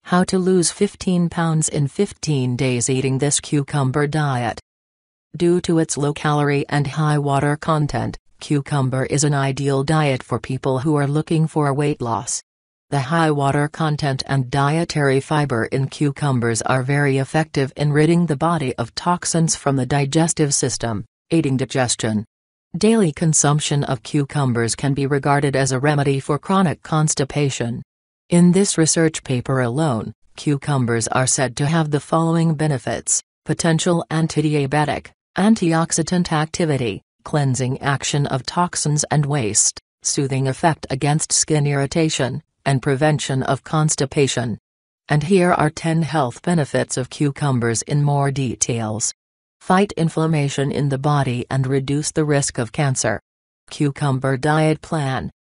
How to lose 15 pounds in 15 days eating this cucumber diet. Due to its low calorie and high water content, cucumber is an ideal diet for people who are looking for weight loss. The high water content and dietary fiber in cucumbers are very effective in ridding the body of toxins from the digestive system, aiding digestion. Daily consumption of cucumbers can be regarded as a remedy for chronic constipation. In this research paper alone, cucumbers are said to have the following benefits: potential antidiabetic, antioxidant activity, cleansing action of toxins and waste, soothing effect against skin irritation, and prevention of constipation. And here are 10 health benefits of cucumbers in more details. Fight inflammation in the body and reduce the risk of cancer. Cucumber diet plan.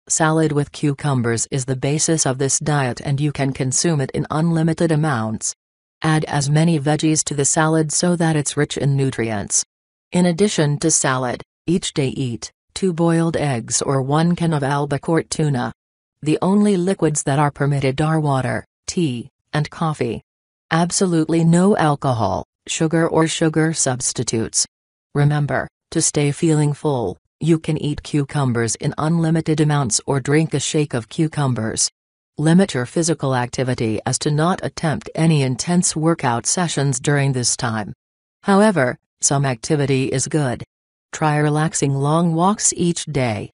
Salad with cucumbers is the basis of this diet and you can consume it in unlimited amounts. Add as many veggies to the salad so that it's rich in nutrients. In addition to salad, each day eat 2 boiled eggs or 1 can of albacore tuna. The only liquids that are permitted are water, tea, and coffee. Absolutely no alcohol, sugar or sugar substitutes. Remember, to stay feeling full, you can eat cucumbers in unlimited amounts or drink a shake of cucumbers. Limit your physical activity as to not attempt any intense workout sessions during this time. However, some activity is good. Try relaxing long walks each day,